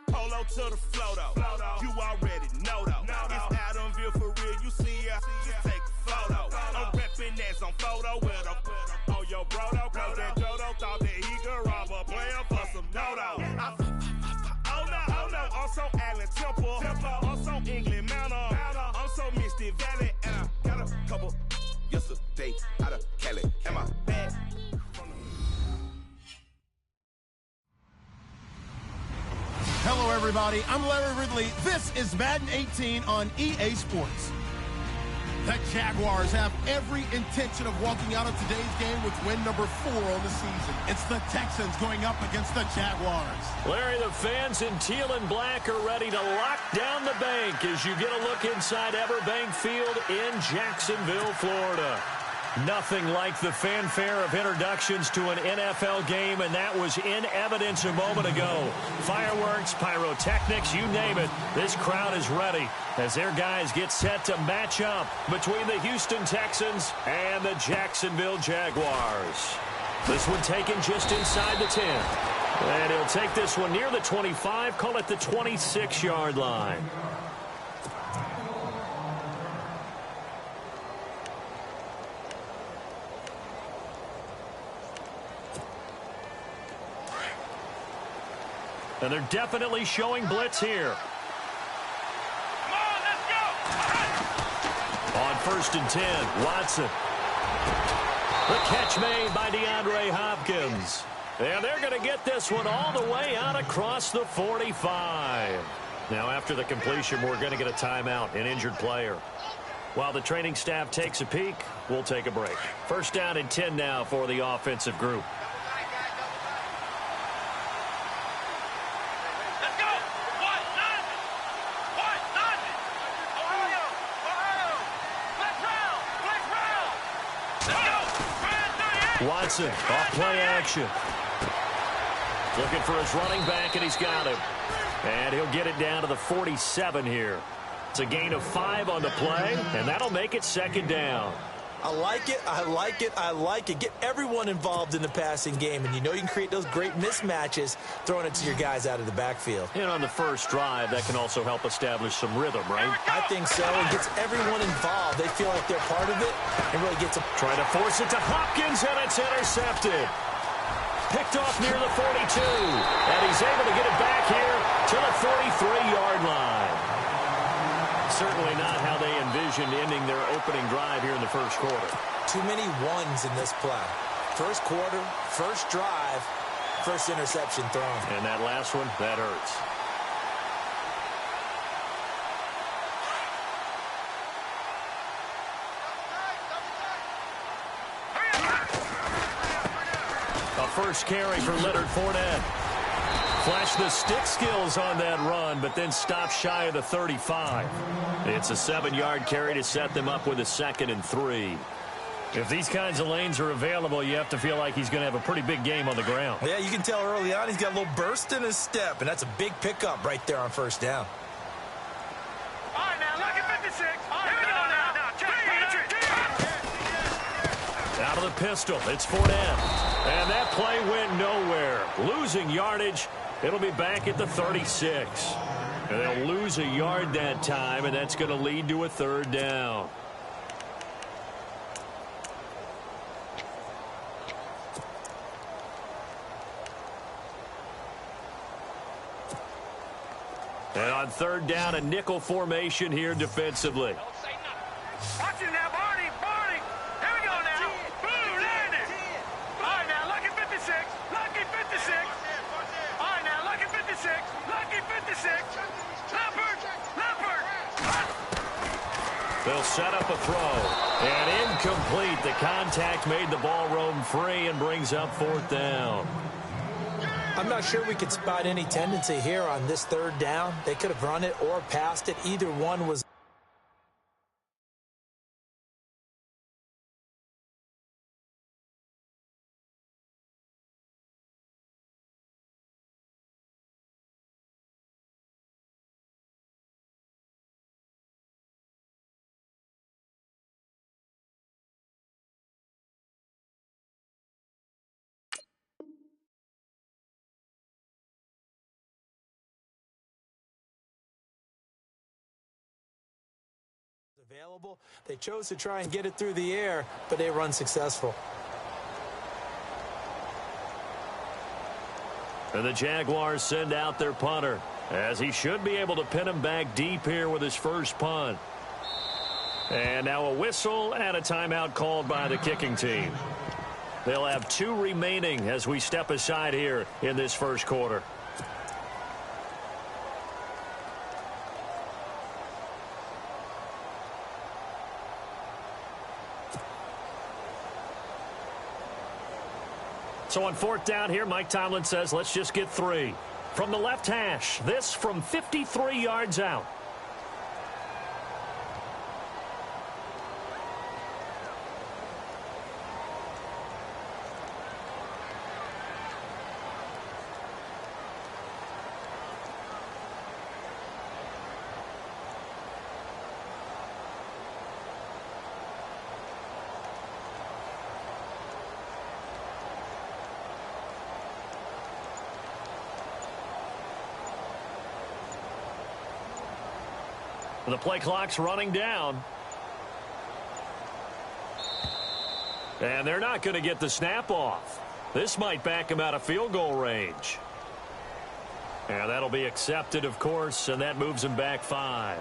Polo to the flow though. You already know though. It's Adamville for real. You see ya, just take a photo. I'm reppin' that's on photo with a on your bro though. Cause that Jodo thought that he could rob a player for some no-no. Oh no, I'm so Allen Temple. I'm so England Mountain. I'm so Mystic Valley. And I got a couple yesterday out of Cali. Am I bad? Hello, everybody. I'm Larry Ridley. This is Madden 18 on EA Sports. The Jaguars have every intention of walking out of today's game with win number 4 on the season. It's the Texans going up against the Jaguars. Larry, the fans in teal and black are ready to lock down the bank as you get a look inside Everbank Field in Jacksonville, Florida. Nothing like the fanfare of introductions to an NFL game, and that was in evidence a moment ago. Fireworks, pyrotechnics, you name it. This crowd is ready as their guys get set to match up between the Houston Texans and the Jacksonville Jaguars. This one taken just inside the 10. And he'll take this one near the 25, call it the 26-yard line. And they're definitely showing blitz here. Come on, let's go! On 1st and 10, Watson. The catch made by DeAndre Hopkins. And they're going to get this one all the way out across the 45. Now, after the completion, we're going to get a timeout, an injured player. While the training staff takes a peek, we'll take a break. 1st down and 10 now for the offensive group. Watson, off play action. Looking for his running back, and he's got him. And he'll get it down to the 47 here. It's a gain of 5 on the play, and that'll make it 2nd down. I like it, I like it, I like it. Get everyone involved in the passing game, and you know you can create those great mismatches throwing it to your guys out of the backfield. And on the first drive, that can also help establish some rhythm, right? I think so. It gets everyone involved. They feel like they're part of it and really gets them. Trying to force it to Hopkins, and it's intercepted. Picked off near the 42, and he's able to get it back here to the 43-yard line. Certainly not how they envisioned ending their opening drive here in the first quarter. Too many ones in this play. First quarter, first drive, first interception thrown. And that last one, that hurts. A first carry for Leonard Fournette. Flashed the stick skills on that run, but then stopped shy of the 35. It's a 7-yard carry to set them up with a 2nd and 3. If these kinds of lanes are available, you have to feel like he's going to have a pretty big game on the ground. Yeah, you can tell early on he's got a little burst in his step, and that's a big pickup right there on 1st down. All right, now, look at 56. Here we go now. Out of the pistol, it's Fournette. And that play went nowhere. Losing yardage. It'll be back at the 36. And they'll lose a yard that time, and that's going to lead to a 3rd down. And on 3rd down, a nickel formation here defensively. Watch it now, Barney. Here we go now. Boom, landed. All right, now, lucky 56. Lucky 56. All right, now, lucky 56. Lucky 56. Leopard. They'll set up a throw. And incomplete. The contact made the ball roam free and brings up 4th down. I I'm not sure we could spot any tendency here on this third down. They could have run it or passed it. Either one was available. They chose to try and get it through the air, but they were unsuccessful. And the Jaguars send out their punter, as he should be able to pin him back deep here with his first punt. And now a whistle and a timeout called by the kicking team. They'll have 2 remaining as we step aside here in this first quarter. So on 4th down here, Mike Tomlin says, let's just get 3. From the left hash, this from 53 yards out. The play clock's running down. And they're not going to get the snap off. This might back him out of field goal range. And that'll be accepted, of course, and that moves him back 5.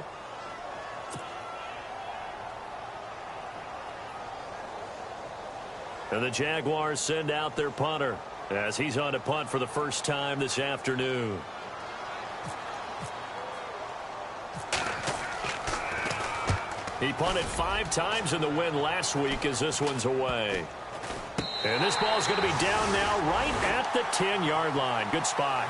And the Jaguars send out their punter as he's on to punt for the first time this afternoon. He punted 5 times in the win last week as this one's away. And this ball's going to be down now right at the 10-yard line. Good spot.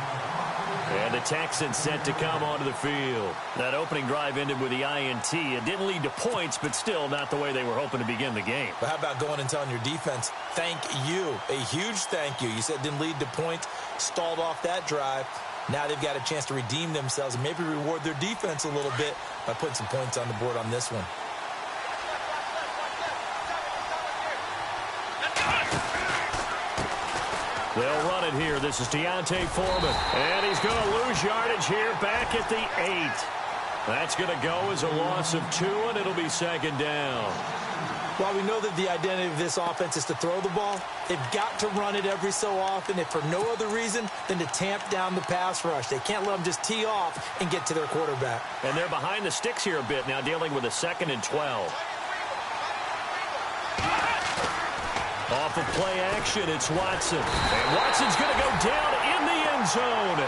And the Texans set to come onto the field. That opening drive ended with the INT. It didn't lead to points, but still not the way they were hoping to begin the game. But how about going and telling your defense, thank you, a huge thank you. You said it didn't lead to points, stalled off that drive. Now they've got a chance to redeem themselves and maybe reward their defense a little bit by putting some points on the board on this one. They'll run it here. This is Deontay Foreman. And he's going to lose yardage here back at the 8. That's going to go as a loss of 2, and it'll be 2nd down. While we know that the identity of this offense is to throw the ball, they've got to run it every so often, if for no other reason than to tamp down the pass rush. They can't let them just tee off and get to their quarterback. And they're behind the sticks here a bit now, dealing with a 2nd and 12. Off of play action, it's Watson. And Watson's going to go down in the end zone.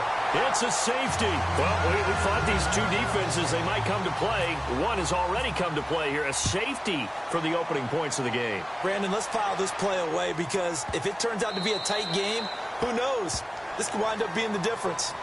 It's a safety. Well, we thought these 2 defenses, they might come to play. One has already come to play here. A safety for the opening points of the game. Brandon, let's file this play away because if it turns out to be a tight game, who knows? This could wind up being the difference.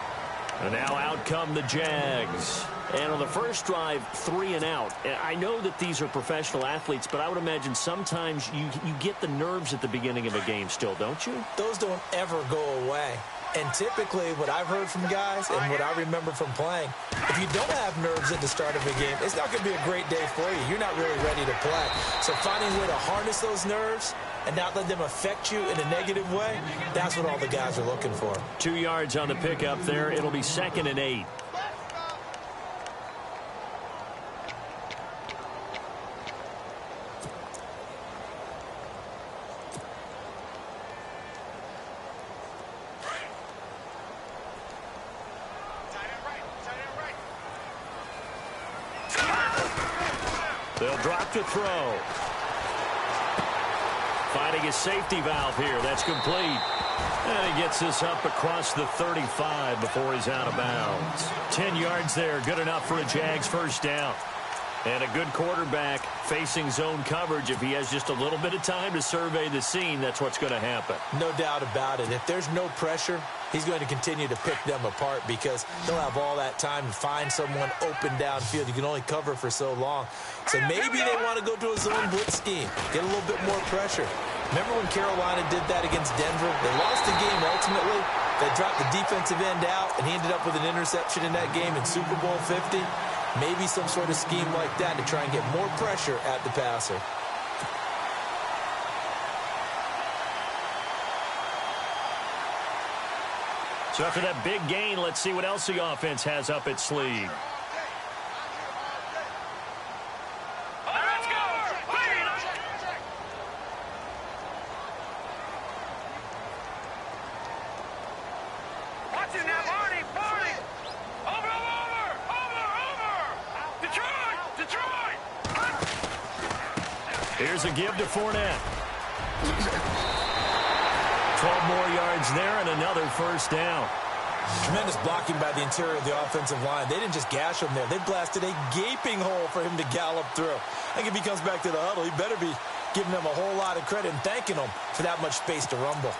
And now out come the Jags. And on the first drive, 3 and out. I know that these are professional athletes, but I would imagine sometimes you get the nerves at the beginning of a game still, don't you? Those don't ever go away. And typically, what I've heard from guys and what I remember from playing, if you don't have nerves at the start of a game, it's not going to be a great day for you. You're not really ready to play. So finding a way to harness those nerves and not let them affect you in a negative way, that's what all the guys are looking for. 2 yards on the pickup there. It'll be 2nd and 8. They'll drop to throw. Finding his safety valve here. That's complete. And he gets this up across the 35 before he's out of bounds. 10 yards there. Good enough for a Jags first down. And a good quarterback facing zone coverage. If he has just a little bit of time to survey the scene, that's what's going to happen. No doubt about it. If there's no pressure, he's going to continue to pick them apart because he'll have all that time to find someone open downfield. You can only cover for so long. So maybe they want to go to a zone blitz scheme, get a little bit more pressure. Remember when Carolina did that against Denver? They lost the game ultimately. They dropped the defensive end out, and he ended up with an interception in that game in Super Bowl 50. Maybe some sort of scheme like that to try and get more pressure at the passer. So after that big gain, let's see what else the offense has up its sleeve. Let's go! Watching that, Marty! Over! Detroit! Here's a give to Fournette. 12 more yards there and another first down. Tremendous blocking by the interior of the offensive line. They didn't just gash him there. They blasted a gaping hole for him to gallop through. I think if he comes back to the huddle, he better be giving them a whole lot of credit and thanking them for that much space to rumble.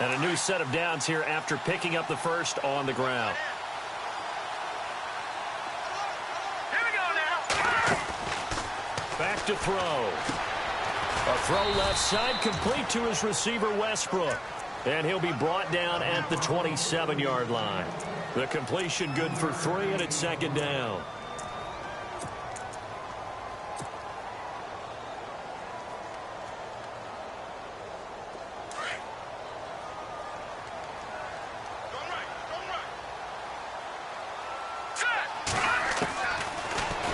And a new set of downs here after picking up the first on the ground. Here we go now! Back to throw. A throw left side, complete to his receiver, Westbrook. And he'll be brought down at the 27-yard line. The completion good for 3, and it's second down.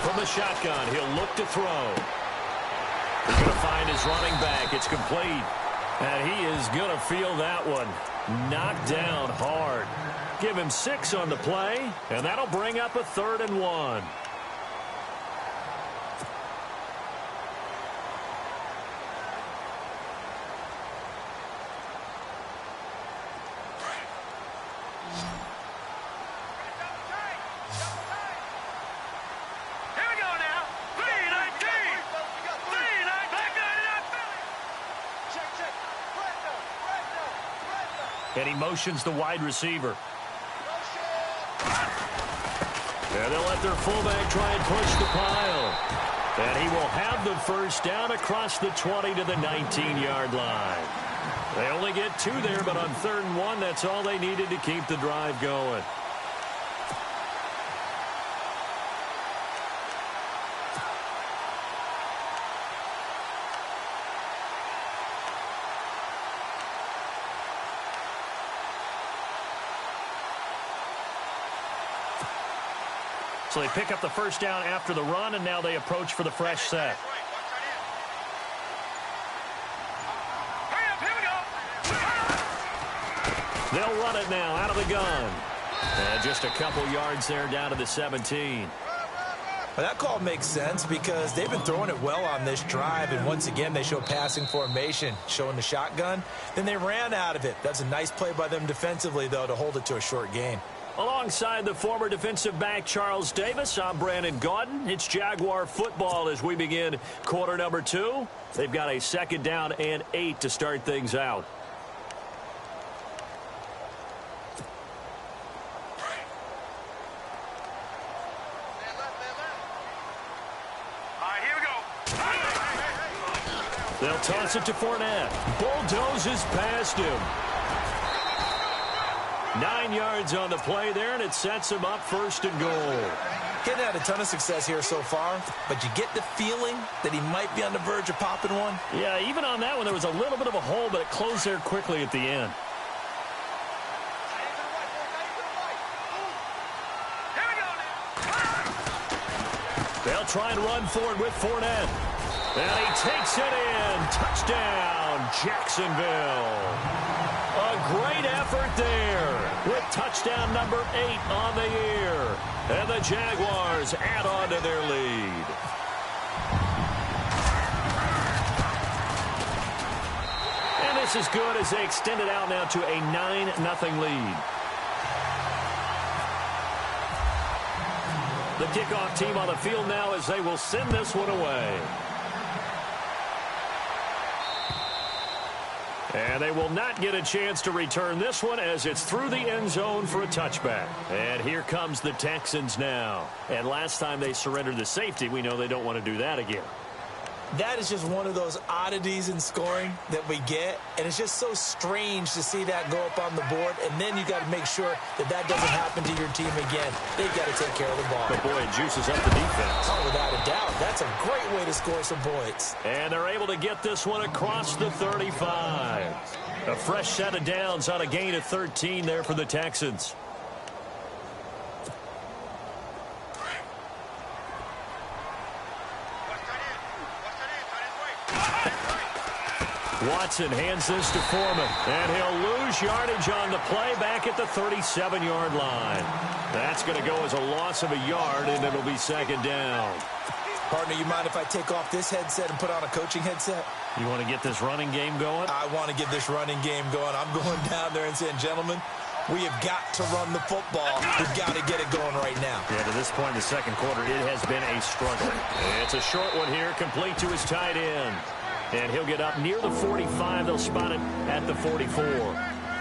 From the shotgun, he'll look to throw. He's going to find his running back. It's complete. And he is going to feel that one. Knocked down hard. Give him 6 on the play, and that'll bring up a 3rd and 1. And he motions the wide receiver. And they'll let their fullback try and push the pile. And he will have the first down across the 20 to the 19-yard line. They only get 2 there, but on 3rd and 1, that's all they needed to keep the drive going. So they pick up the first down after the run, and now they approach for the fresh set. They'll run it now out of the gun. And just a couple yards there down to the 17. Well, that call makes sense because they've been throwing it well on this drive, and once again they show passing formation, showing the shotgun. Then they ran out of it. That's a nice play by them defensively, though, to hold it to a short gain. Alongside the former defensive back Charles Davis, I'm Brandon Gaudin. It's Jaguar football as we begin quarter number 2. They've got a 2nd down and 8 to start things out. They'll toss it to Fournette. Bulldozes past him. 9 yards on the play there, and it sets him up 1st and goal. Getting had a ton of success here so far, but you get the feeling that he might be on the verge of popping one. Yeah, even on that one, there was a little bit of a hole, but it closed there quickly at the end. They'll try and run forward with Fournette. And he takes it in. Touchdown, Jacksonville. A great effort there with touchdown number 8 on the year. And the Jaguars add on to their lead. And this is good as they extend it out now to a 9-0 lead. The kickoff team on the field now as they will send this one away. And they will not get a chance to return this one as it's through the end zone for a touchback. And here comes the Texans now. And last time they surrendered the safety, we know they don't want to do that again. That is just one of those oddities in scoring that we get, and it's just so strange to see that go up on the board, and then you got to make sure that that doesn't happen to your team again. They've got to take care of the ball. But boy, it juices up the defense. Oh, without a doubt. That's a great way to score some points. And they're able to get this one across the 35. A fresh set of downs on a gain of 13 there for the Texans. Watson hands this to Foreman, and he'll lose yardage on the play back at the 37-yard line. That's going to go as a loss of a yard, and it'll be second down. Partner, you mind if I take off this headset and put on a coaching headset? You want to get this running game going? I want to get this running game going. I'm going down there and saying, gentlemen, we have got to run the football. We've got to get it going right now. Yeah, to this point in the second quarter, it has been a struggle. It's a short one here, complete to his tight end. And he'll get up near the 45. They'll spot it at the 44.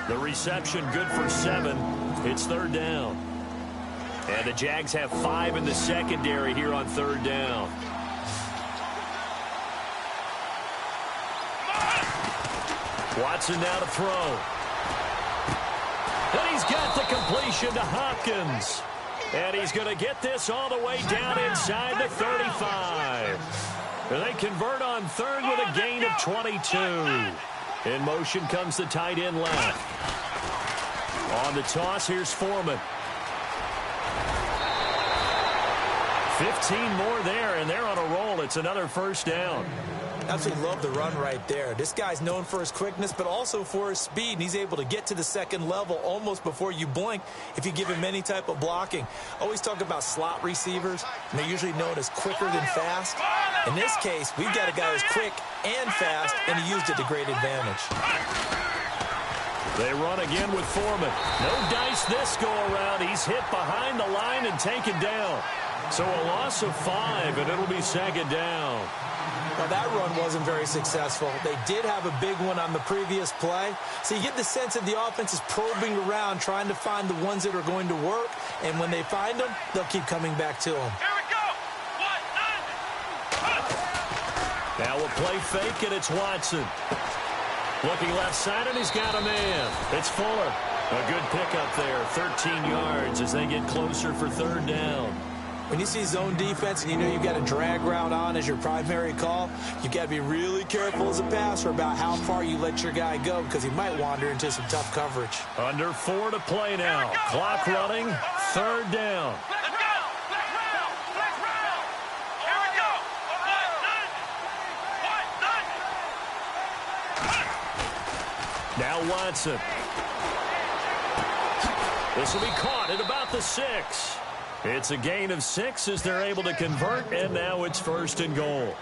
The reception good for 7. It's third down. And the Jags have 5 in the secondary here on third down. Watson now to throw. And he's got the completion to Hopkins. And he's going to get this all the way down inside the 35. And they convert on third with a gain of 22. In motion comes the tight end left. On the toss, here's Foreman. 15 more there, and they're on a roll. It's another first down. Absolutely love the run right there. This guy's known for his quickness, but also for his speed. And he's able to get to the second level almost before you blink if you give him any type of blocking. Always talk about slot receivers, and they're usually known as quicker than fast. In this case, we've got a guy who's quick and fast, and he used it to great advantage. They run again with Foreman. No dice this go around. He's hit behind the line and taken down. So a loss of 5, and it'll be second down. Well, that run wasn't very successful. They did have a big one on the previous play. So you get the sense that the offense is probing around, trying to find the ones that are going to work. And when they find them, they'll keep coming back to them. Here we go. Now we'll play fake, and it's Watson. Looking left side, and he's got a man. It's Fuller. A good pickup there, 13 yards as they get closer for third down. When you see zone defense and you know you've got a drag route on as your primary call, you've got to be really careful as a passer about how far you let your guy go because he might wander into some tough coverage. Under 4 to play now. Clock running, third down. Let's go. Let's round. Here we go. Now Watson. This will be caught at about the 6. It's a gain of 6 as they're able to convert, and now it's first and goal.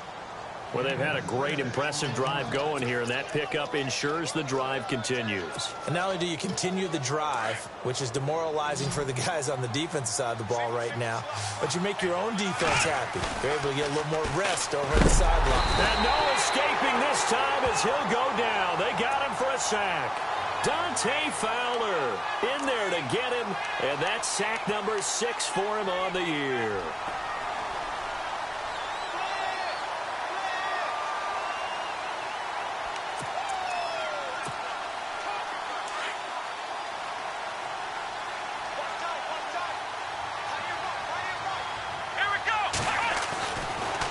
Well, they've had a great, impressive drive going here, and that pickup ensures the drive continues. And not only do you continue the drive, which is demoralizing for the guys on the defensive side of the ball right now, but you make your own defense happy. You're able to get a little more rest over the sideline. And no escaping this time as he'll go down. They got him for a sack. Dante Fowler in there to get him, and that's sack number 6 for him on the year.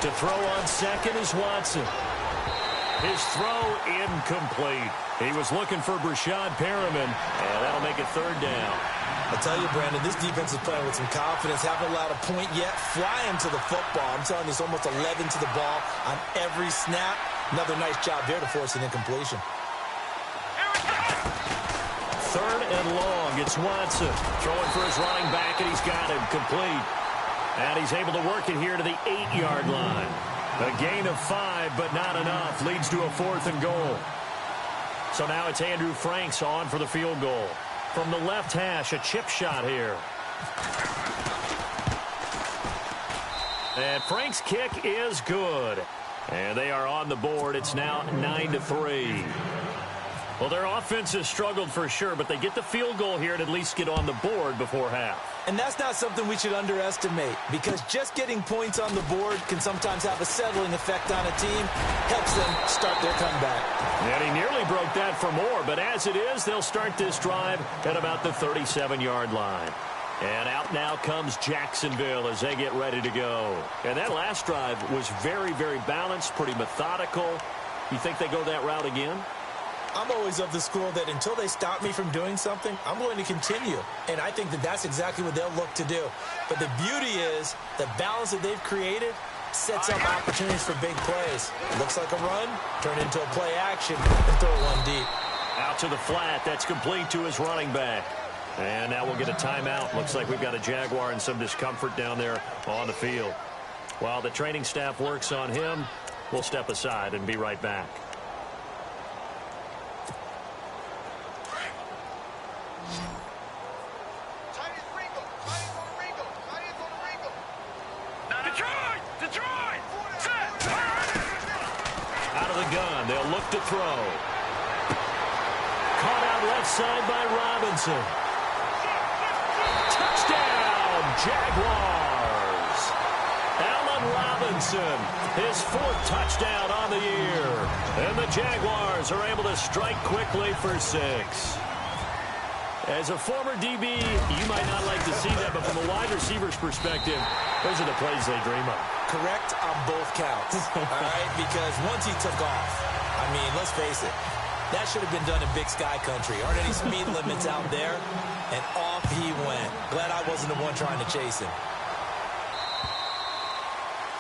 To throw on second is Watson. His throw incomplete. He was looking for Brashad Perriman, and that'll make it third down. I'll tell you, Brandon, this defense is playing with some confidence. Haven't allowed a point yet. Flying to the football. I'm telling you, it's almost 11 to the ball on every snap. Another nice job there to force an incompletion. Third and long. It's Watson throwing for his running back, and he's got him complete. And he's able to work it here to the 8-yard line. A gain of 5, but not enough. Leads to a 4th and goal. So now it's Andrew Franks on for the field goal. From the left hash, a chip shot here. And Frank's kick is good. And they are on the board. It's now 9-3. Well, their offense has struggled for sure, but they get the field goal here and at least get on the board before half. And that's not something we should underestimate, because just getting points on the board can sometimes have a settling effect on a team, helps them start their comeback. And he nearly broke that for more, but as it is, they'll start this drive at about the 37-yard line. And out now comes Jacksonville as they get ready to go. And that last drive was very, very balanced, pretty methodical. You think they go that route again? I'm always of the school that until they stop me from doing something, I'm going to continue. And I think that that's exactly what they'll look to do. But the beauty is the balance that they've created sets up opportunities for big plays. Looks like a run, turn into a play action, and throw one deep. Out to the flat. That's complete to his running back. And now we'll get a timeout. Looks like we've got a Jaguar and some discomfort down there on the field. While the training staff works on him, we'll step aside and be right back. Gun. They'll look to throw. Caught out left side by Robinson. Touchdown, Jaguars. Allen Robinson, his 4th touchdown on the year. And the Jaguars are able to strike quickly for 6. As a former DB, you might not like to see that, but from a wide receiver's perspective, those are the plays they dream of. Correct on both counts, all right? Because once he took off, I mean, let's face it, that should have been done in Big Sky Country. Aren't any speed limits out there? And off he went. Glad I wasn't the one trying to chase him.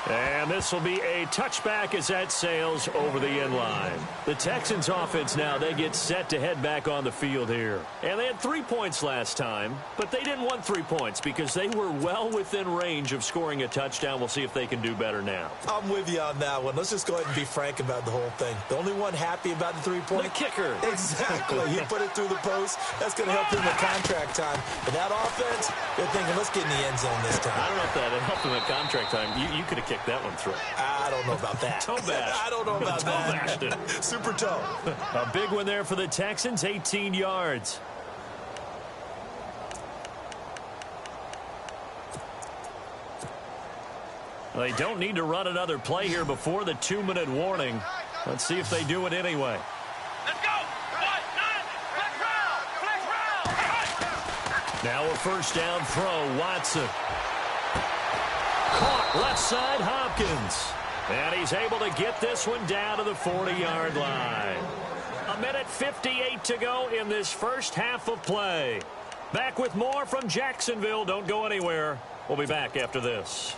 And this will be a touchback as that sails over the end line. The Texans offense now, they get set to head back on the field here. And they had 3 points last time, but they didn't want 3 points because they were well within range of scoring a touchdown. We'll see if they can do better now. I'm with you on that one. Let's just go ahead and be frank about the whole thing. The only one happy about the 3-point? The kicker. Exactly. He put it through the post. That's going to help him in contract time. But that offense, they're thinking, let's get in the end zone this time. I don't know if that helped him in contract time. You could have kicked that one through. I don't know about that. Toe bash. I don't know about that. Super toe. A big one there for the Texans, 18 yards. They don't need to run another play here before the 2-minute warning. Let's see if they do it anyway. Let's go. Now a first down throw, Watson. Caught left side, Hopkins. And he's able to get this one down to the 40-yard line. 1:58 to go in this first half of play. Back with more from Jacksonville. Don't go anywhere. We'll be back after this.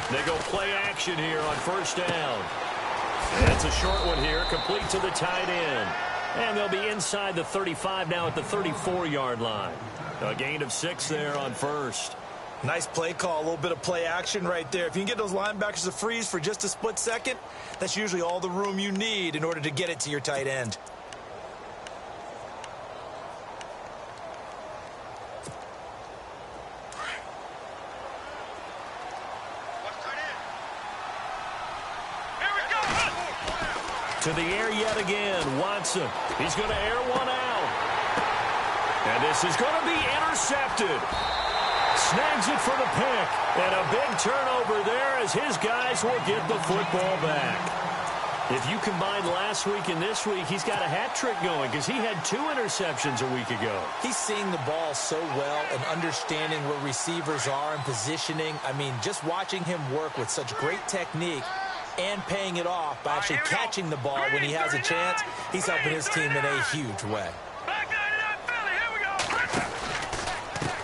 They go play action here on first down. That's a short one here, complete to the tight end. And they'll be inside the 35 now at the 34-yard line. A gain of 6 there on first. Nice play call, a little bit of play action right there. If you can get those linebackers to freeze for just a split second, that's usually all the room you need in order to get it to your tight end. To the air yet again, Watson. He's going to air one out. And this is going to be intercepted. Snags it for the pick. And a big turnover there as his guys will get the football back. If you combine last week and this week, he's got a hat trick going because he had 2 interceptions a week ago. He's seeing the ball so well and understanding where receivers are and positioning. I mean, just watching him work with such great technique and paying it off by actually catching the ball when he has a chance, he's helping his team in a huge way.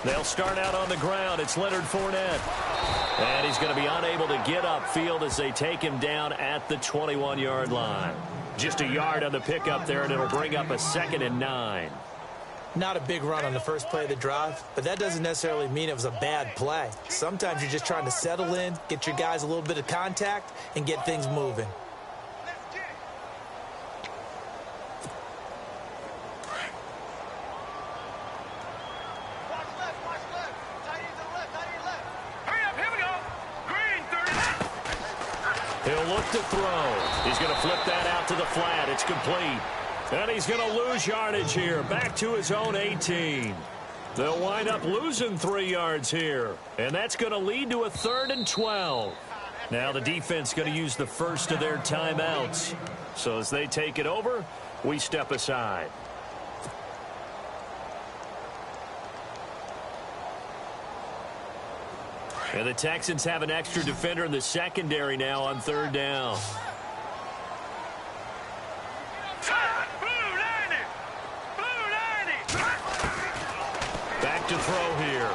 They'll start out on the ground. It's Leonard Fournette. And he's going to be unable to get upfield as they take him down at the 21-yard line. Just a yard on the pickup there, and it'll bring up a 2nd and 9. Not a big run on the first play of the drive, but that doesn't necessarily mean it was a bad play. Sometimes you're just trying to settle in, get your guys a little bit of contact, and get things moving. look to throw. He's going to flip that out to the flat. It's complete. And he's going to lose yardage here. Back to his own 18. They'll wind up losing 3 yards here. And that's going to lead to a 3rd and 12. Now the defense going to use the first of their timeouts. So as they take it over, we step aside. And the Texans have an extra defender in the secondary now on 3rd down. Back to throw here.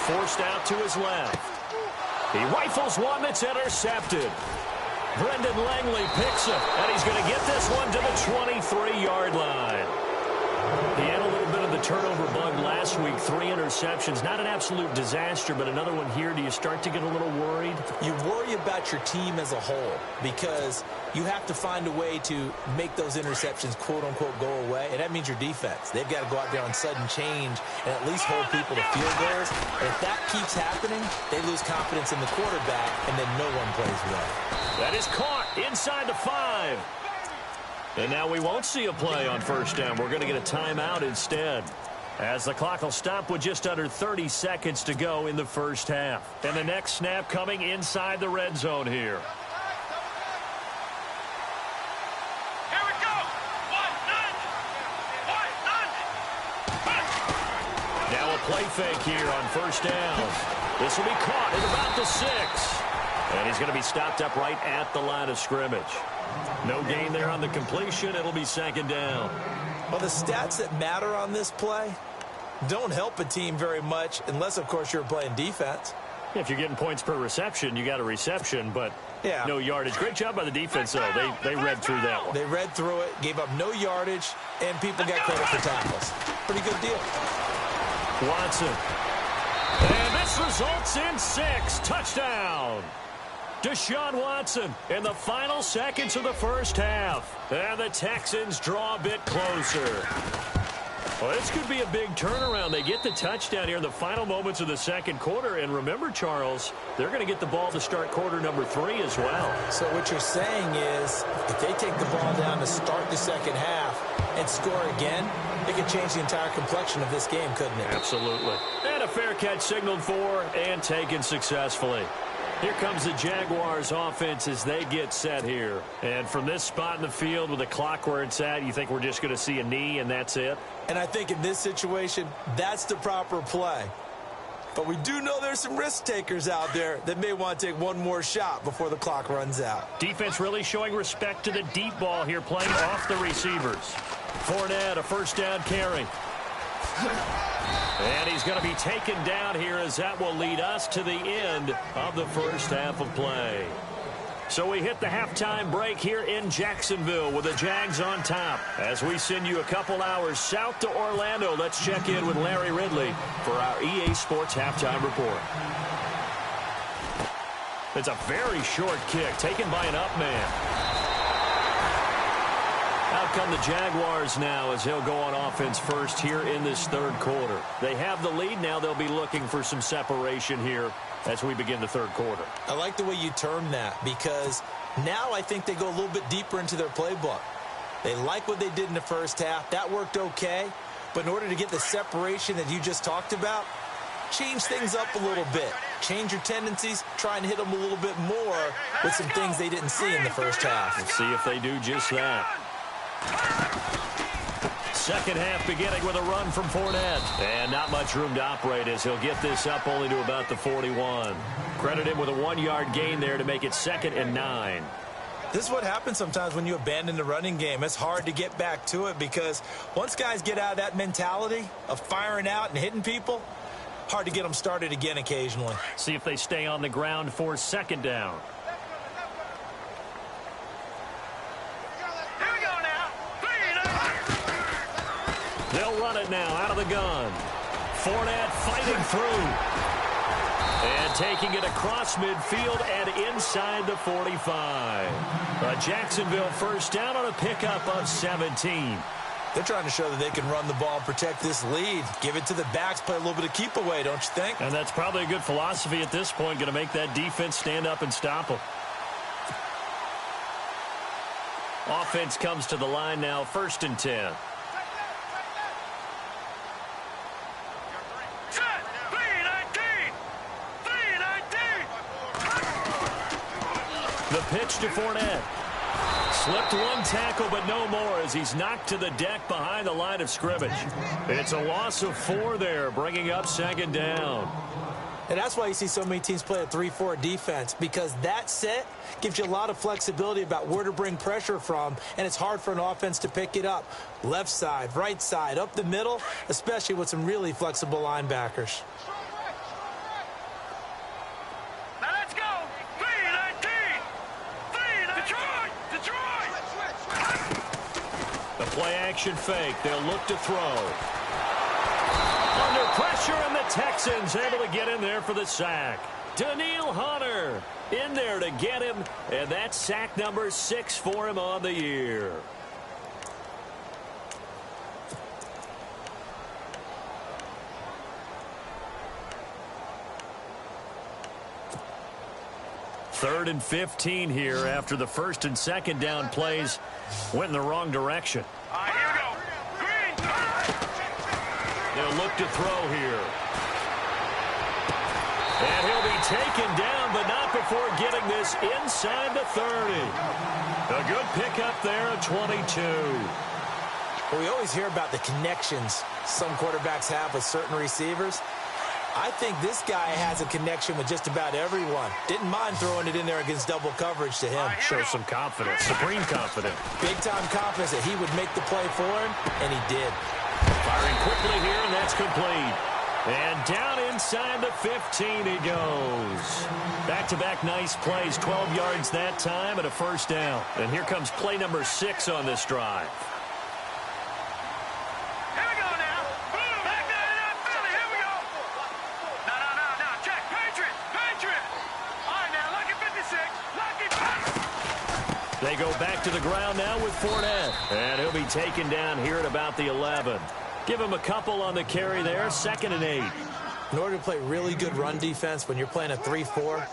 Forced out to his left. He rifles one that's intercepted. Brendan Langley picks it, and he's going to get this one to the 23-yard line. He had a little bit of the turnover bug last week, 3 interceptions. Not an absolute disaster, but another one here. Do you start to get a little worried? You worry about your team as a whole because you have to find a way to make those interceptions, quote-unquote, go away, and that means your defense. They've got to go out there on sudden change and at least hold people to field goals. And if that keeps happening, they lose confidence in the quarterback, and then no one plays well. That is caught inside the 5. And now we won't see a play on 1st down. We're going to get a timeout instead, as the clock will stop with just under 30 seconds to go in the 1st half. And the next snap coming inside the red zone here. Here we go. Now a play fake here on 1st down. This will be caught at about the 6. And he's going to be stopped up right at the line of scrimmage. No gain there on the completion. It'll be 2nd down. Well, the stats that matter on this play don't help a team very much unless, of course, you're playing defense. If you're getting points per reception, you got a reception, but no yardage. Great job by the defense, though. They read through that one. They read through it, gave up no yardage, and people got credit for tackles. Pretty good deal. Watson. And this results in 6. Touchdown. Deshaun Watson in the final seconds of the 1st half. And the Texans draw a bit closer. Well, this could be a big turnaround. They get the touchdown here in the final moments of the 2nd quarter. And remember, Charles, they're going to get the ball to start quarter number 3 as well. So what you're saying is if they take the ball down to start the 2nd half and score again, it could change the entire complexion of this game, couldn't it? Absolutely. And a fair catch signaled for and taken successfully. Here comes the Jaguars offense as they get set here. And from this spot in the field with the clock where it's at, you think we're just going to see a knee and that's it? And I think in this situation, that's the proper play. But we do know there's some risk takers out there that may want to take one more shot before the clock runs out. Defense really showing respect to the deep ball here, playing off the receivers. Fournette, a 1st down carry. And he's going to be taken down here as that will lead us to the end of the 1st half of play. So we hit the halftime break here in Jacksonville with the Jags on top. As we send you a couple hours south to Orlando, let's check in with Larry Ridley for our EA Sports Halftime Report. It's a very short kick taken by an up man. Out come the Jaguars now as he'll go on offense first here in this 3rd quarter. They have the lead. Now they'll be looking for some separation here as we begin the 3rd quarter. I like the way you term that because now I think they go a little bit deeper into their playbook. They like what they did in the 1st half. That worked okay. But in order to get the separation that you just talked about, change things up a little bit. Change your tendencies. Try and hit them a little bit more with some things they didn't see in the 1st half. Let's see if they do just that. 2nd half beginning with a run from Fournette. And not much room to operate as he'll get this up only to about the 41. Credit him with a 1-yard gain there to make it 2nd and 9. This is what happens sometimes when you abandon the running game. It's hard to get back to it because once guys get out of that mentality of firing out and hitting people, hard to get them started again occasionally. See if they stay on the ground for 2nd down. They'll run it now out of the gun. Fournette fighting through. And taking it across midfield and inside the 45. A Jacksonville 1st down on a pickup of 17. They're trying to show that they can run the ball and protect this lead. Give it to the backs, play a little bit of keep away, don't you think? And that's probably a good philosophy at this point, going to make that defense stand up and stop them. Offense comes to the line now, 1st and 10. The pitch to Fournette. Slipped one tackle, but no more as he's knocked to the deck behind the line of scrimmage. It's a loss of 4 there, bringing up 2nd down. And that's why you see so many teams play a 3-4 defense, because that set gives you a lot of flexibility about where to bring pressure from, and it's hard for an offense to pick it up. Left side, right side, up the middle, especially with some really flexible linebackers. Now let's go. 3-19. Detroit. The play action fake. They'll look to throw. Under pressure, and the Texans able to get in there for the sack. Daniil Hunter in there to get him, and that's sack number 6 for him on the year. Third and 15 here after the 1st and 2nd down plays went in the wrong direction. All right, here we go. They'll look to throw here. And he'll be taken down, but not before getting this inside the 30. A good pickup there at 22. Well, we always hear about the connections some quarterbacks have with certain receivers. I think this guy has a connection with just about everyone. Didn't mind throwing it in there against double coverage to him. Shows some confidence, supreme confidence. Big-time confidence that he would make the play for him, and he did. Firing quickly here, and that's complete. And down inside the 15 he goes. Back-to-back nice plays, 12 yards that time and a 1st down. And here comes play number 6 on this drive. Here we go now. Back there in that Philly. Here we go. No. Check. Patriot. All right, now. Lucky 56. They go back to the ground now with Fournette. And he'll be taken down here at about the 11. Give him a couple on the carry there, 2nd and 8. In order to play really good run defense when you're playing a 3-4,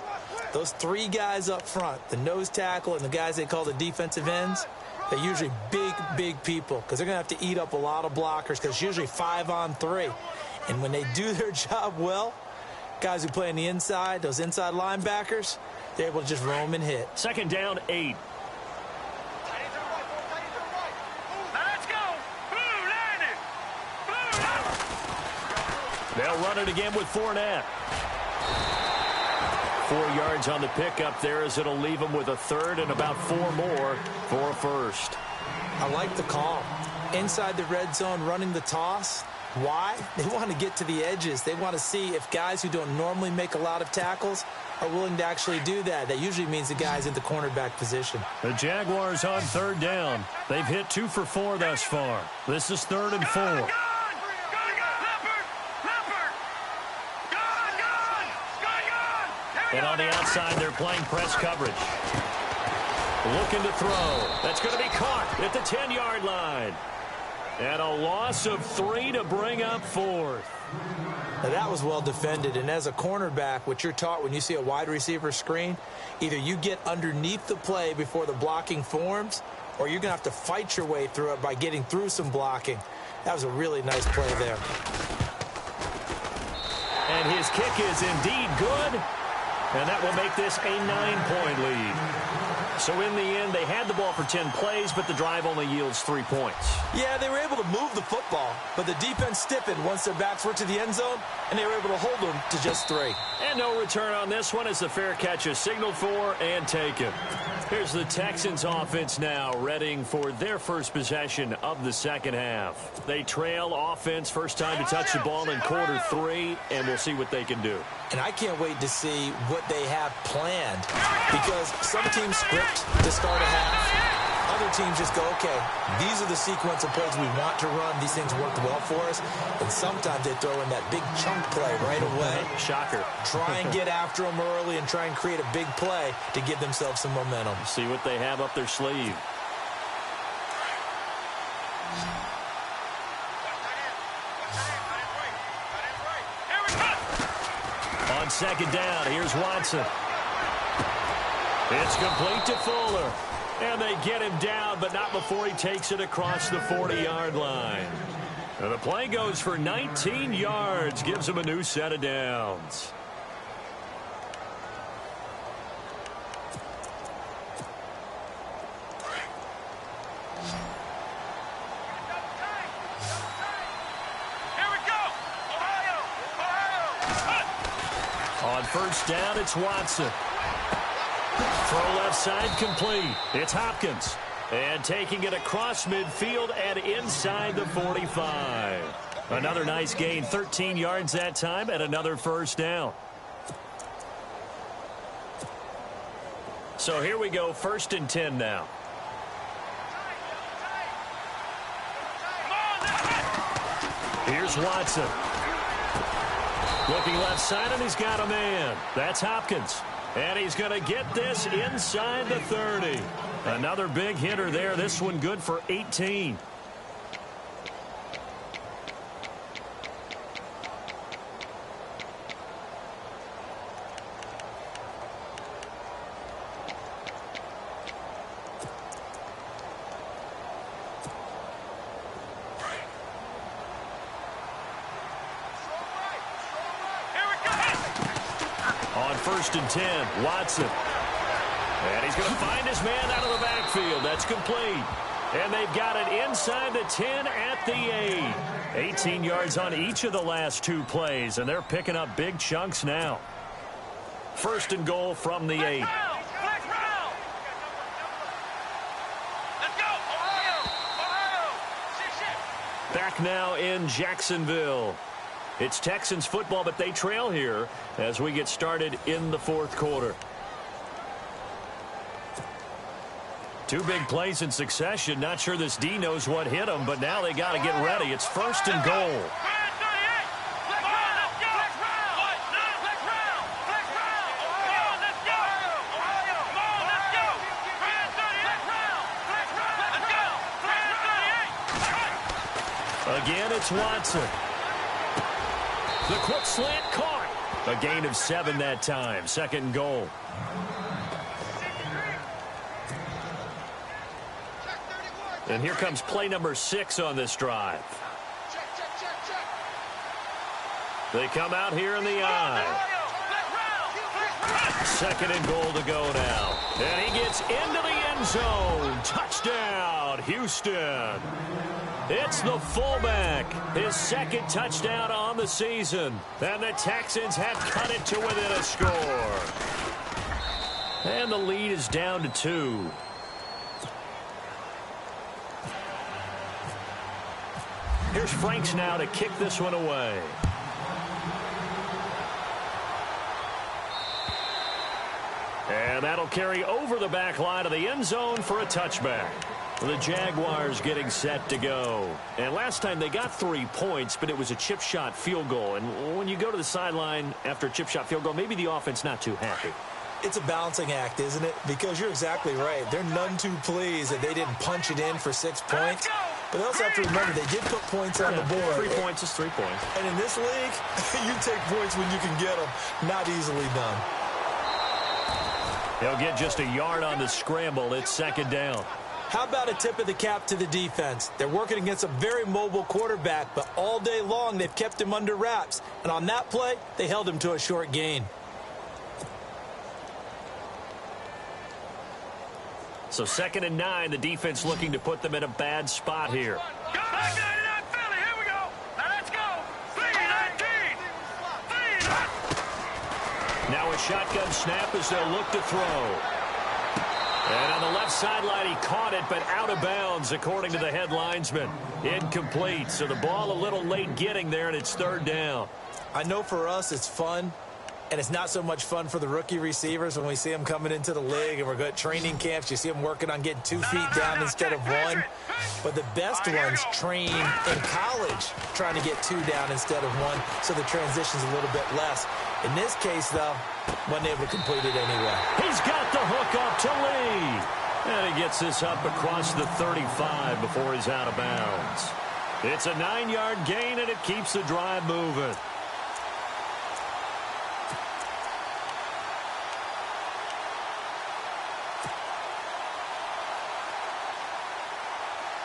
those 3 guys up front, the nose tackle and the guys they call the defensive ends, they're usually big people because they're going to have to eat up a lot of blockers because it's usually 5-on-3. And when they do their job well, guys who play on the inside, those inside linebackers, they're able to just roam and hit. 2nd down, 8. They'll run it again with Fournette. 4 yards on the pickup there as it'll leave them with a 3rd and about 4 more for a 1st. I like the call. Inside the red zone, running the toss. Why? They want to get to the edges. They want to see if guys who don't normally make a lot of tackles are willing to actually do that. That usually means the guy's in the cornerback position. The Jaguars on 3rd down. They've hit 2 for 4 thus far. This is 3rd and 4. And on the outside, they're playing press coverage. Looking to throw. That's going to be caught at the 10-yard line. And a loss of 3 to bring up 4th. Now that was well defended. And as a cornerback, what you're taught when you see a wide receiver screen, either you get underneath the play before the blocking forms, or you're going to have to fight your way through it by getting through some blocking. That was a really nice play there. And his kick is indeed good. And that will make this a 9-point lead. So in the end, they had the ball for 10 plays, but the drive only yields 3 points. Yeah, they were able to move the football, but the defense stiffened once their backs were to the end zone, and they were able to hold them to just 3. And no return on this one as the fair catch is signaled for and taken. Here's the Texans offense now, readying for their first possession of the 2nd half. They trail offense, first time to touch the ball in quarter 3, and we'll see what they can do. And I can't wait to see what they have planned, because some teams script to start a half. Other teams just go, okay, these are the sequence of plays we want to run. These things worked well for us. And sometimes they throw in that big chunk play right away. Shocker. Try and get after them early and try and create a big play to give themselves some momentum. See what they have up their sleeve. On second down, here's Watson. It's complete to Fuller. And they get him down, but not before he takes it across the 40-yard line. And the play goes for 19 yards, gives him a new set of downs. On first down, it's Watson. Throw left side complete. It's Hopkins. And taking it across midfield and inside the 45. Another nice gain, 13 yards that time, and another first down. So here we go, 1st and 10 now. Here's Watson. Looking left side, and he's got a man. That's Hopkins. And he's going to get this inside the 30. Another big hitter there. This one good for 18. On 1st and 10, Watson. And he's going to find his man out of the backfield. That's complete. And they've got it inside the 10 at the 8. 18 yards on each of the last 2 plays, and they're picking up big chunks now. 1st and goal from the 8. Back now in Jacksonville. It's Texans football, but they trail here as we get started in the 4th quarter. 2 big plays in succession. Not sure this D knows what hit them, but now they got to get ready. It's 1st and goal. Again, it's Watson. The quick slant caught. A gain of 7 that time. 2nd and goal. And here comes play number 6 on this drive. They come out here in the eye. 2nd and goal to go now. And he gets into the end zone. Touchdown, Houston. It's the fullback. His 2nd touchdown on the season. And the Texans have cut it to within a score. And the lead is down to 2. Here's Franks now to kick this one away. And that'll carry over the back line of the end zone for a touchback. The Jaguars getting set to go. And last time they got 3 points, but it was a chip shot field goal. And when you go to the sideline after a chip shot field goal, maybe the offense not too happy. It's a balancing act, isn't it? Because you're exactly right. They're none too pleased that they didn't punch it in for 6 points. But they also have to remember they did put points on the board. 3 points is 3 points. And in this league, you take points when you can get them. Not easily done. They'll get just a yard on the scramble. It's 2nd down. How about a tip of the cap to the defense? They're working against a very mobile quarterback, but all day long they've kept him under wraps. And on that play, they held him to a short gain. So 2nd and 9, the defense looking to put them in a bad spot here. Now a shotgun snap as they'll look to throw. And on the left sideline, he caught it, but out of bounds, according to the head linesman. Incomplete, so the ball a little late getting there, and it's 3rd down. I know for us it's fun, and it's not so much fun for the rookie receivers when we see them coming into the league, and we're good at training camps. You see them working on getting 2 feet down instead of 1. But the best ones train in college trying to get 2 down instead of 1, so the transition's a little bit less. In this case, though, wasn't able to complete it anyway. He's got the hook up to Lee. And he gets this up across the 35 before he's out of bounds. It's a 9-yard gain, and it keeps the drive moving.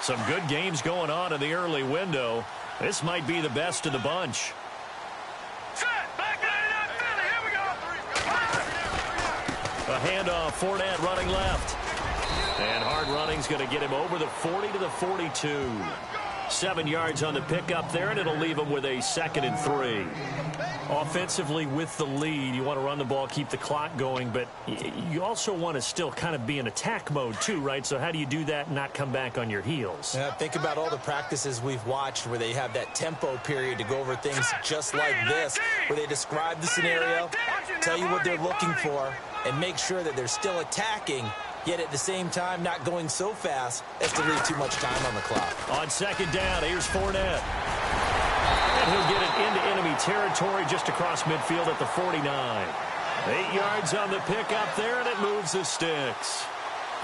Some good games going on in the early window. This might be the best of the bunch. A handoff, Fournette running left. And hard running's going to get him over the 40 to the 42. 7 yards on the pickup there, and it'll leave him with a 2nd and 3. Offensively, with the lead, you want to run the ball, keep the clock going, but you also want to still kind of be in attack mode too, right? So how do you do that and not come back on your heels? Yeah, think about all the practices we've watched where they have that tempo period to go over things just like this, where they describe the scenario, tell you what they're looking for, and make sure that they're still attacking, yet at the same time not going so fast as to leave too much time on the clock. On 2nd down, here's Fournette. And he'll get it into enemy territory just across midfield at the 49. 8 yards on the pickup there, and it moves the sticks.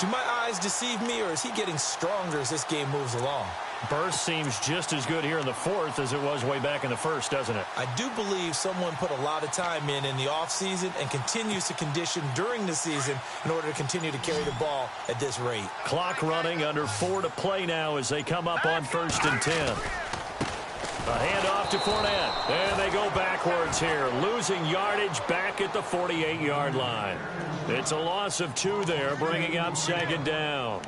Do my eyes deceive me, or is he getting stronger as this game moves along? Burst seems just as good here in the 4th as it was way back in the 1st, doesn't it? I do believe someone put a lot of time in the offseason and continues to condition during the season in order to continue to carry the ball at this rate. Clock running, under 4 to play now as they come up on 1st and 10. A handoff to Fournette, and they go backwards here, losing yardage back at the 48-yard line. It's a loss of 2 there, bringing up 2nd down.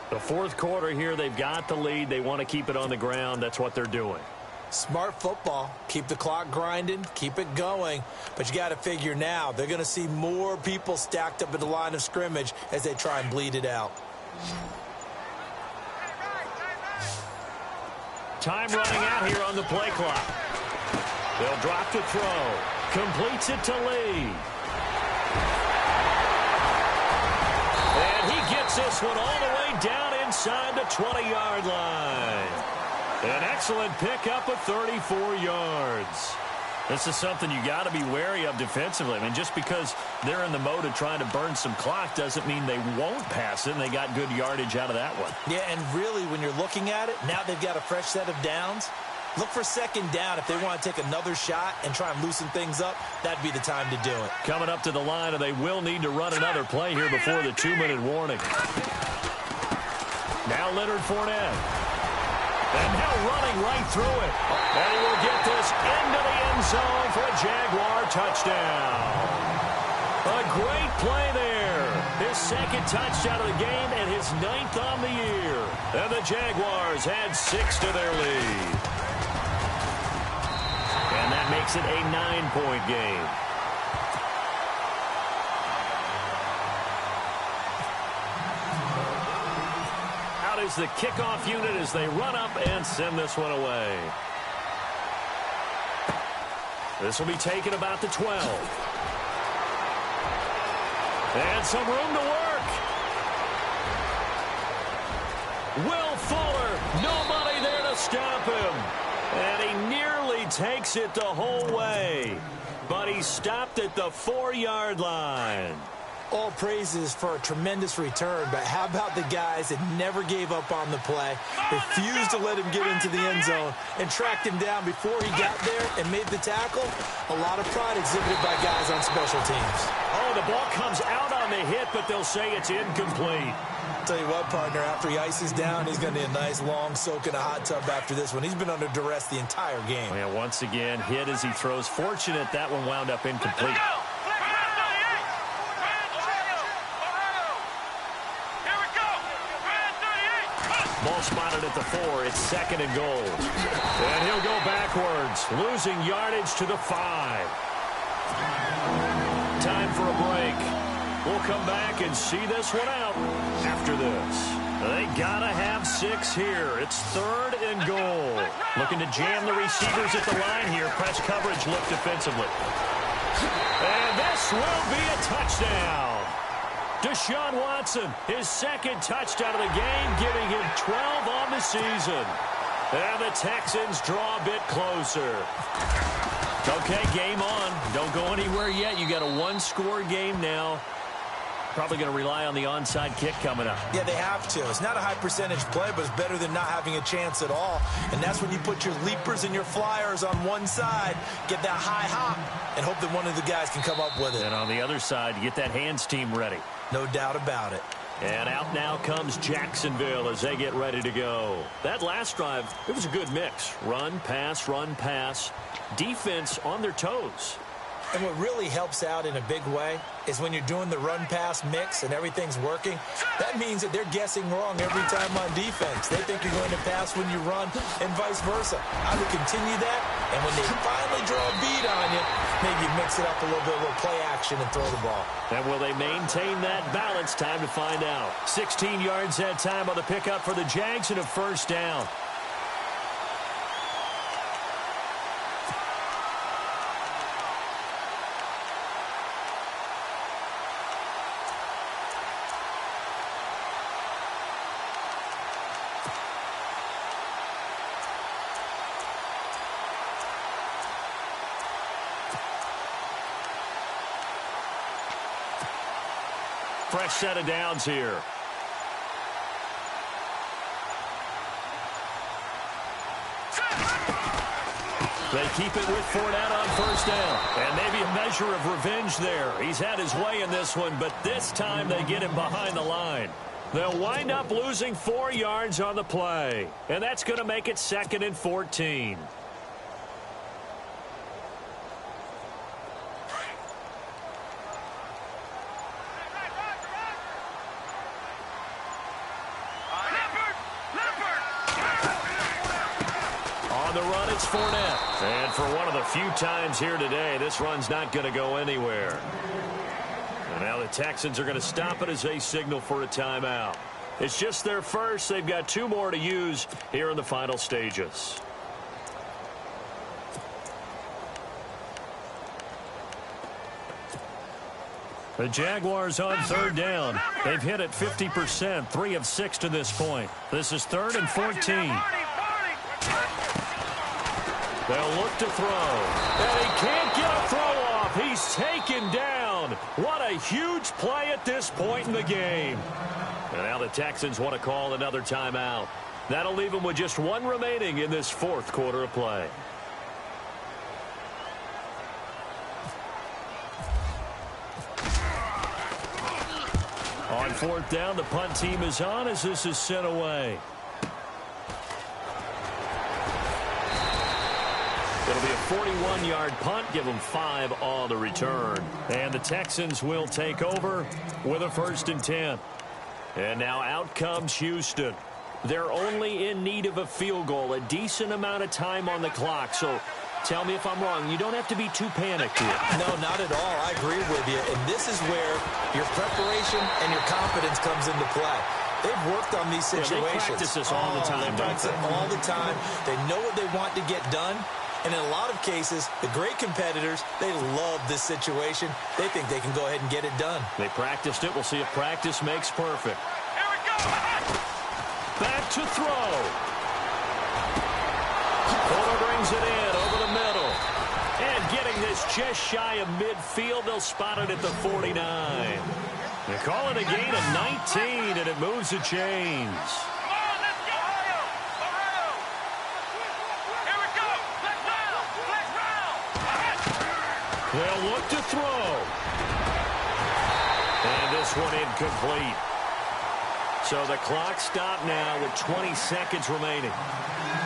The 4th quarter here, they've got the lead. They want to keep it on the ground. That's what they're doing. Smart football. Keep the clock grinding. Keep it going. But you got to figure now, they're going to see more people stacked up at the line of scrimmage as they try and bleed it out. Time running out here on the play clock. They'll drop to throw. Completes it to Lee. And he gets this one all the way down inside the 20-yard line. An excellent pickup of 34 yards. This is something you got to be wary of defensively. I mean, just because they're in the mode of trying to burn some clock doesn't mean they won't pass it, and they got good yardage out of that one. Yeah, and really, when you're looking at it, now they've got a fresh set of downs. Look for 2nd down if they want to take another shot and try and loosen things up. That'd be the time to do it. Coming up to the line, and they will need to run another play here before the 2-minute warning. Now Leonard Fournette. And now running right through it. And he will get this into the end zone for a Jaguar touchdown. A great play there. His 2nd touchdown of the game and his 9th on the year. And the Jaguars add 6 to their lead. And that makes it a 9-point game. Out is the kickoff unit as they run up and send this one away. This will be taken about the 12. And some room to work. Will Fuller, nobody there to stop him. And he nearly takes it the whole way. But he stopped at the 4-yard line. All praises for a tremendous return, but how about the guys that never gave up on the play, refused to let him get into the end zone, and tracked him down before he got there and made the tackle? A lot of pride exhibited by guys on special teams. Oh, the ball comes out on the hit, but they'll say it's incomplete. Tell you what, partner, after he ices down, he's going to need a nice long soak in a hot tub after this one. He's been under duress the entire game. Yeah, once again, hit as he throws. Fortunate that one wound up incomplete. Ball spotted at the 4. It's 2nd and goal. And he'll go backwards, losing yardage to the 5. Time for a break. We'll come back and see this one out after this. They gotta have 6 here. It's 3rd and goal. Looking to jam the receivers at the line here. Press coverage look defensively. And this will be a touchdown. Deshaun Watson, his 2nd touchdown of the game, giving him 12 on the season. And the Texans draw a bit closer. Okay, game on. Don't go anywhere yet. You got a 1-score game now. Probably going to rely on the onside kick coming up. Yeah, they have to. It's not a high percentage play, but it's better than not having a chance at all. And that's when you put your leapers and your flyers on one side, get that high hop, and hope that one of the guys can come up with it. And on the other side, you get that hands team ready. No doubt about it. And out now comes Jacksonville as they get ready to go. That last drive, it was a good mix. Run, pass, defense on their toes. And what really helps out in a big way is when you're doing the run-pass mix and everything's working, that means that they're guessing wrong every time on defense. They think you're going to pass when you run and vice versa. I would continue that, and when they finally draw a beat on you, maybe mix it up a little bit, a little play action and throw the ball. And will they maintain that balance? Time to find out. 16 yards that time on the pickup for the Jags and a first down. Fresh set of downs here. They keep it with Fournette on first down. And maybe a measure of revenge there. He's had his way in this one, but this time they get him behind the line. They'll wind up losing 4 yards on the play. And that's going to make it 2nd and 14. Fournette. And for one of the few times here today, this run's not going to go anywhere. And now the Texans are going to stop it as they signal for a timeout. It's just their first. They've got 2 more to use here in the final stages. The Jaguars on third down. They've hit it 50%, 3 of 6 to this point. This is 3rd and 14. They'll look to throw. And he can't get a throw off. He's taken down. What a huge play at this point in the game. And now the Texans want to call another timeout. That'll leave them with just 1 remaining in this 4th quarter of play. On 4th down, the punt team is on as this is sent away. It'll be a 41-yard punt. Give them 5 on the return. And the Texans will take over with a 1st and 10. And now out comes Houston. They're only in need of a field goal, a decent amount of time on the clock. So tell me if I'm wrong. You don't have to be too panicked here. No, not at all. I agree with you. And this is where your preparation and your confidence comes into play. They've worked on these situations. Yeah, they practice this all the time. They practice it all the time. They know what they want to get done. And in a lot of cases, the great competitors, they love this situation. They think they can go ahead and get it done. They practiced it. We'll see if practice makes perfect. Here we go. Back to throw. Fuller brings it in over the middle. And getting this just shy of midfield. They'll spot it at the 49. They call it a gain of 19, and it moves the chains. They'll look to throw. And this one incomplete. So the clock stopped now with 20 seconds remaining.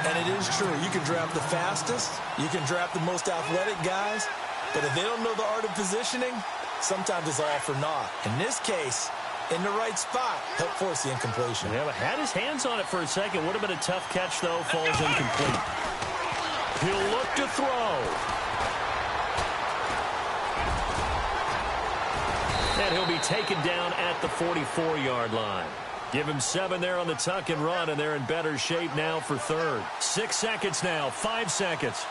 And it is true. You can draft the fastest. You can draft the most athletic guys. But if they don't know the art of positioning, sometimes it's all for naught. In this case, in the right spot, help force the incompletion. Yeah, but had his hands on it for a second. Would have been a tough catch, though. Falls incomplete. He'll look to throw. And he'll be taken down at the 44-yard line. Give him 7 there on the tuck and run, and they're in better shape now for 3rd. 6 seconds now, 5 seconds.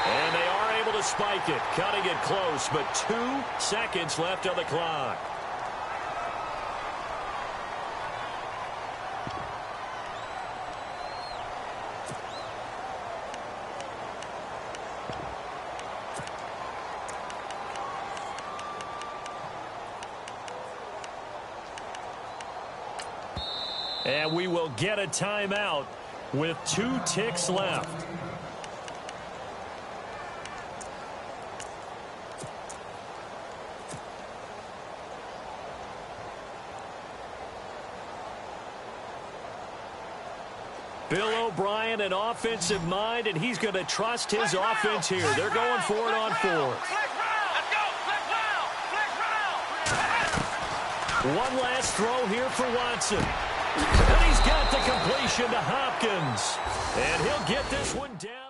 And they are able to spike it, cutting it close, but 2 seconds left on the clock. And we will get a timeout with 2 ticks left. Bill O'Brien, an offensive mind, and he's going to trust his offense here. They're going for it on fourth. One last throw here for Watson. And he's got the completion to Hopkins. And he'll get this one down.